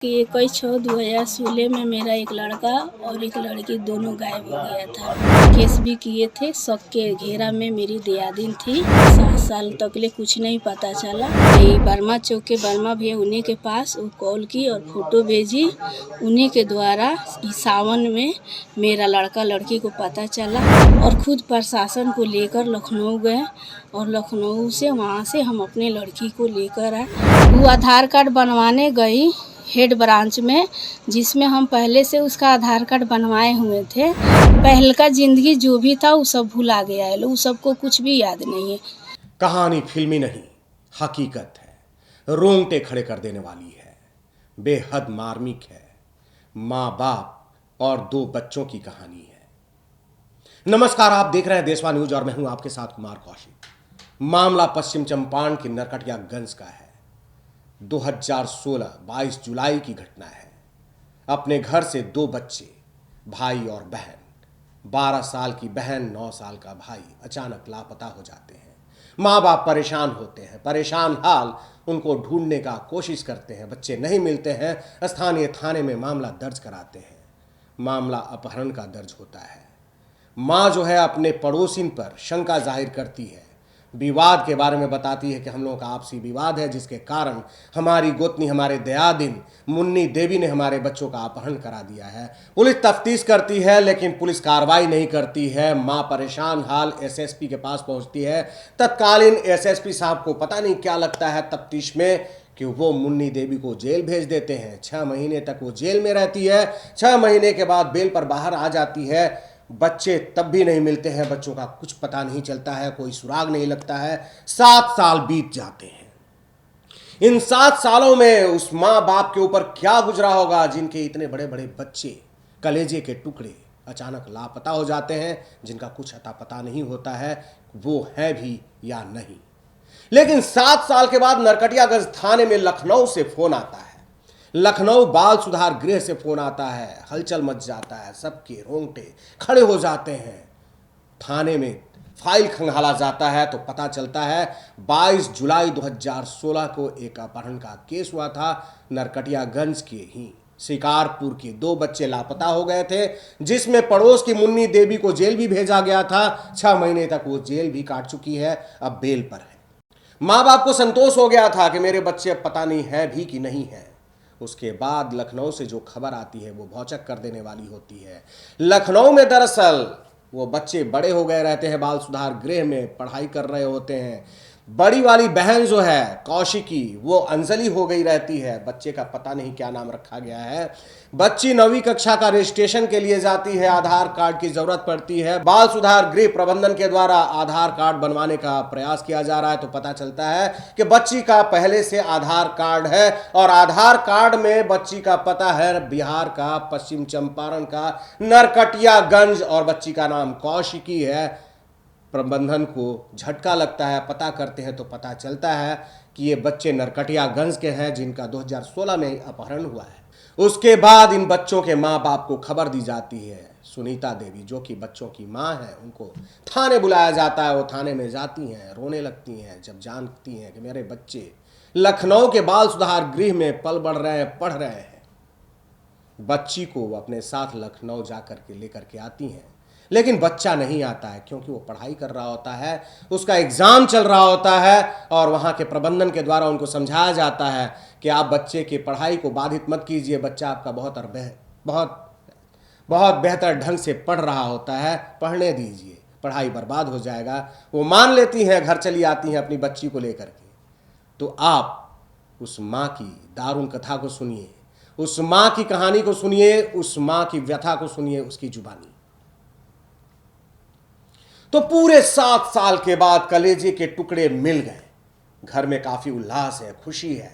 कि 21/6/2016 में मेरा एक लड़का और एक लड़की दोनों गायब हो गया था। केस भी किए थे, शक के घेरा में मेरी दियादिन थी। 7 साल तक ले कुछ नहीं पता चला। ये बर्मा चौक के बर्मा भैया उन्हीं के पास वो कॉल की और फोटो भेजी। उन्हीं के द्वारा सावन में मेरा लड़का लड़की को पता चला और खुद प्रशासन को लेकर लखनऊ गए और लखनऊ से वहाँ से हम अपने लड़की को लेकर आए। वो आधार कार्ड बनवाने गई हेड ब्रांच में, जिसमें हम पहले से उसका आधार कार्ड बनवाए हुए थे। पहले का जिंदगी जो भी था वो सब भुला गया है, वो सबको कुछ भी याद नहीं है। कहानी फिल्मी नहीं, हकीकत है, रोंगटे खड़े कर देने वाली है, बेहद मार्मिक है। माँ बाप और 2 बच्चों की कहानी है। नमस्कार, आप देख रहे हैं देशवा न्यूज और मैं हूं आपके साथ कुमार कौशिक। मामला पश्चिम चंपारण के नरकटियागंज का है। 2016 22 जुलाई की घटना है। अपने घर से 2 बच्चे, भाई और बहन, 12 साल की बहन, 9 साल का भाई अचानक लापता हो जाते हैं। माँ बाप परेशान होते हैं, परेशान हाल उनको ढूंढने का कोशिश करते हैं। बच्चे नहीं मिलते हैं, स्थानीय थाने में मामला दर्ज कराते हैं। मामला अपहरण का दर्ज होता है। माँ जो है अपने पड़ोसिन पर शंका जाहिर करती है, विवाद के बारे में बताती है कि हम लोगों का आपसी विवाद है, जिसके कारण हमारी गोतनी, हमारे दयादिन मुन्नी देवी ने हमारे बच्चों का अपहरण करा दिया है। पुलिस तफ्तीश करती है लेकिन पुलिस कार्रवाई नहीं करती है। माँ परेशान हाल एसएसपी के पास पहुंचती है। तत्कालीन एसएसपी साहब को पता नहीं क्या लगता है तफ्तीश में कि वो मुन्नी देवी को जेल भेज देते हैं। 6 महीने तक वो जेल में रहती है। 6 महीने के बाद बेल पर बाहर आ जाती है। बच्चे तब भी नहीं मिलते हैं, बच्चों का कुछ पता नहीं चलता है, कोई सुराग नहीं लगता है। 7 साल बीत जाते हैं। इन 7 सालों में उस माँ बाप के ऊपर क्या गुजरा होगा, जिनके इतने बड़े बड़े बच्चे, कलेजे के टुकड़े अचानक लापता हो जाते हैं, जिनका कुछ अता पता नहीं होता है वो है भी या नहीं। लेकिन 7 साल के बाद नरकटियागंज थाने में लखनऊ से फोन आता है। लखनऊ बाल सुधार गृह से फोन आता है। हलचल मच जाता है, सबके रोंगटे खड़े हो जाते हैं। थाने में फाइल खंगाला जाता है तो पता चलता है 22 जुलाई 2016 को एक अपहरण का केस हुआ था। नरकटियागंज के ही शिकारपुर के 2 बच्चे लापता हो गए थे, जिसमें पड़ोस की मुन्नी देवी को जेल भी भेजा गया था। 6 महीने तक वो जेल भी काट चुकी है, अब बेल पर है। माँ बाप को संतोष हो गया था कि मेरे बच्चे अब पता नहीं है भी कि नहीं है। उसके बाद लखनऊ से जो खबर आती है वो भौचक कर देने वाली होती है। लखनऊ में दरअसल वो बच्चे बड़े हो गए रहते हैं, बाल सुधार गृह में पढ़ाई कर रहे होते हैं। बड़ी वाली बहन जो है कौशिकी, वो अंजलि हो गई रहती है। बच्चे का पता नहीं क्या नाम रखा गया है। बच्ची 9वीं कक्षा का रजिस्ट्रेशन के लिए जाती है, आधार कार्ड की जरूरत पड़ती है। बाल सुधार गृह प्रबंधन के द्वारा आधार कार्ड बनवाने का प्रयास किया जा रहा है तो पता चलता है कि बच्ची का पहले से आधार कार्ड है और आधार कार्ड में बच्ची का पता है बिहार का, पश्चिम चंपारण का नरकटियागंज, और बच्ची का नाम कौशिकी है। प्रबंधन को झटका लगता है, पता करते हैं तो पता चलता है कि ये बच्चे नरकटियागंज के हैं, जिनका 2016 में अपहरण हुआ है। उसके बाद इन बच्चों के माँ बाप को खबर दी जाती है। सुनीता देवी जो कि बच्चों की माँ है, उनको थाने बुलाया जाता है। वो थाने में जाती हैं, रोने लगती हैं जब जानती हैं कि मेरे बच्चे लखनऊ के बाल सुधार गृह में पल बढ़ रहे हैं, पढ़ रहे हैं। बच्ची को वो अपने साथ लखनऊ जाकर के लेकर के आती हैं, लेकिन बच्चा नहीं आता है क्योंकि वो पढ़ाई कर रहा होता है, उसका एग्जाम चल रहा होता है और वहाँ के प्रबंधन के द्वारा उनको समझाया जाता है कि आप बच्चे की पढ़ाई को बाधित मत कीजिए, बच्चा आपका बहुत बहुत बेहतर ढंग से पढ़ रहा होता है, पढ़ने दीजिए, पढ़ाई बर्बाद हो जाएगा। वो मान लेती हैं, घर चली आती हैं अपनी बच्ची को लेकर के। तो आप उस माँ की दारुण कथा को सुनिए, उस माँ की कहानी को सुनिए, उस माँ की व्यथा को सुनिए उसकी जुबानी। तो पूरे 7 साल के बाद कलेजे के टुकड़े मिल गए। घर में काफी उल्लास है, खुशी है।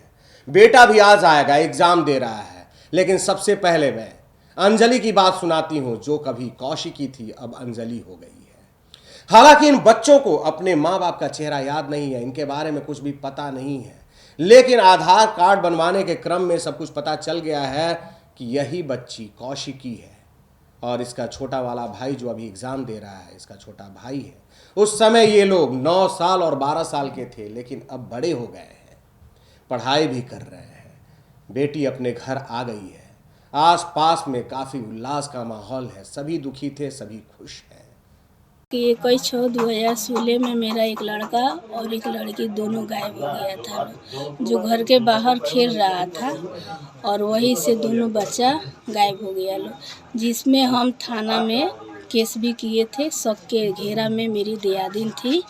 बेटा भी आज आएगा, एग्जाम दे रहा है। लेकिन सबसे पहले मैं अंजलि की बात सुनाती हूं, जो कभी कौशिकी थी अब अंजलि हो गई है। हालांकि इन बच्चों को अपने माँ बाप का चेहरा याद नहीं है, इनके बारे में कुछ भी पता नहीं है, लेकिन आधार कार्ड बनवाने के क्रम में सब कुछ पता चल गया है कि यही बच्ची कौशिकी है और इसका छोटा वाला भाई जो अभी एग्जाम दे रहा है, इसका छोटा भाई है। उस समय ये लोग 9 साल और 12 साल के थे, लेकिन अब बड़े हो गए हैं, पढ़ाई भी कर रहे हैं। बेटी अपने घर आ गई है। आसपास में काफी उल्लास का माहौल है। सभी दुखी थे, सभी खुश हैं। कि 21/6/2016 में मेरा एक लड़का और एक लड़की दोनों गायब हो गया था, जो घर के बाहर खेल रहा था और वहीं से दोनों बच्चा गायब हो गया लो, जिसमें हम थाना में केस भी किए थे। शक के घेरा में मेरी दियादिन थी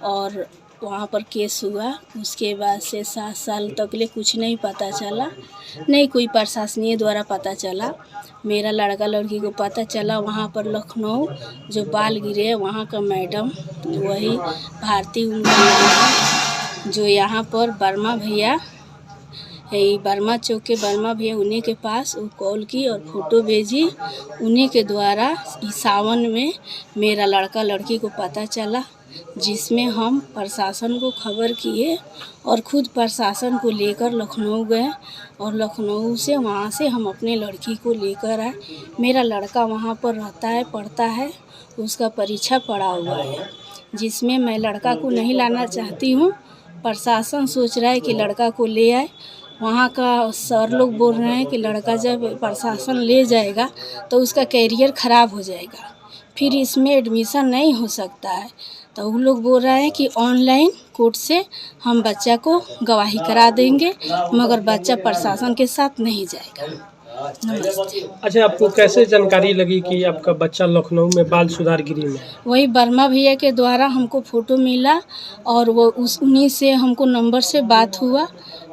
और वहाँ पर केस हुआ। उसके बाद से 7 साल तक ले कुछ नहीं पता चला, नहीं कोई प्रशासनीय द्वारा पता चला। मेरा लड़का लड़की को पता चला वहाँ पर लखनऊ जो बाल गिरे वहाँ का मैडम, वही भारती उनका नाम है, जो यहाँ पर वर्मा भैया है, वर्मा चौक के वर्मा भैया, उन्हीं के पास वो कॉल की और फ़ोटो भेजी। उन्हीं के द्वारा इस सावन में मेरा लड़का लड़की को पता चला, जिसमें हम प्रशासन को खबर किए और खुद प्रशासन को लेकर लखनऊ गए और लखनऊ से वहाँ से हम अपने लड़की को लेकर आए। मेरा लड़का वहाँ पर रहता है, पढ़ता है, उसका परीक्षा पड़ा हुआ है, जिसमें मैं लड़का को नहीं लाना चाहती हूँ। प्रशासन सोच रहा है कि लड़का को ले आए। वहाँ का सर लोग बोल रहे हैं कि लड़का जब प्रशासन ले जाएगा तो उसका कैरियर ख़राब हो जाएगा, फिर इसमें एडमिशन नहीं हो सकता है। तो वो लोग बोल रहे हैं कि ऑनलाइन कोर्ट से हम बच्चा को गवाही करा देंगे, मगर बच्चा प्रशासन के साथ नहीं जाएगा। नमस्ते। अच्छा, आपको कैसे जानकारी लगी कि आपका बच्चा लखनऊ में बाल सुधार गृह में? वही वर्मा भैया के द्वारा हमको फ़ोटो मिला और वो उन्हीं से हमको नंबर से बात हुआ।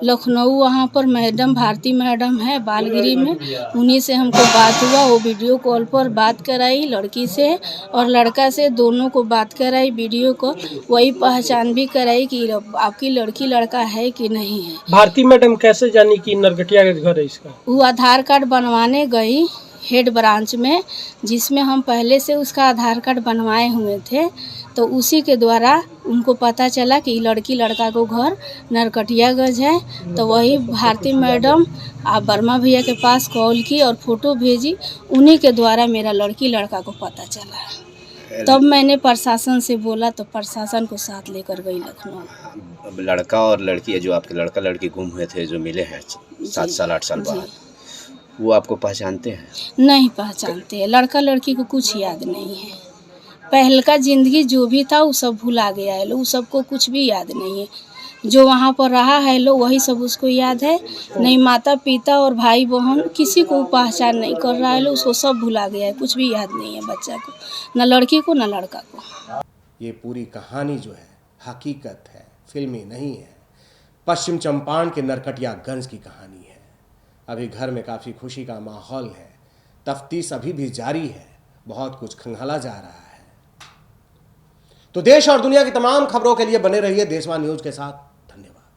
लखनऊ वहाँ पर मैडम भारती मैडम है बालगिरी में, उन्हीं से हमको बात हुआ। वो वीडियो कॉल पर बात कराई लड़की से और लड़का से, दोनों को बात कराई वीडियो कॉल। वही पहचान भी कराई कि आपकी लड़की लड़का है कि नहीं है। भारती मैडम कैसे जानी कि नरकटिया के घर है इसका? वो आधार कार्ड बनवाने गई हेड ब्रांच में, जिसमें हम पहले से उसका आधार कार्ड बनवाए हुए थे, तो उसी के द्वारा उनको पता चला कि लड़की लड़का को घर नरकटियागंज है। तो वही भारती मैडम आप वर्मा भैया के पास कॉल की और फ़ोटो भेजी, उन्हीं के द्वारा मेरा लड़की लड़का को पता चला। तब मैंने प्रशासन से बोला तो प्रशासन को साथ लेकर गई लखनऊ। अब लड़का और लड़की है, जो आपके लड़का लड़की गुम हुए थे, जो मिले हैं 7 साल 8 साल बाद, वो आपको पहचानते हैं? नहीं पहचानते हैं। लड़का लड़की को कुछ याद नहीं है। पहले का ज़िंदगी जो भी था वो सब भुला गया है, वो सबको कुछ भी याद नहीं है। जो वहाँ पर रहा है लो वही सब उसको याद है। नहीं माता पिता और भाई बहन किसी को पहचान नहीं कर रहा है लो, उसको सब भुला गया है, कुछ भी याद नहीं है बच्चा को, न लड़की को न लड़का को। ये पूरी कहानी जो है हकीकत है, फिल्मी नहीं है। पश्चिम चंपारण के नरकटियागंज की कहानी है। अभी घर में काफ़ी खुशी का माहौल है। तफ्तीश अभी भी जारी है, बहुत कुछ खंगाला जा रहा है। तो देश और दुनिया की तमाम खबरों के लिए बने रहिए देशवा न्यूज के साथ।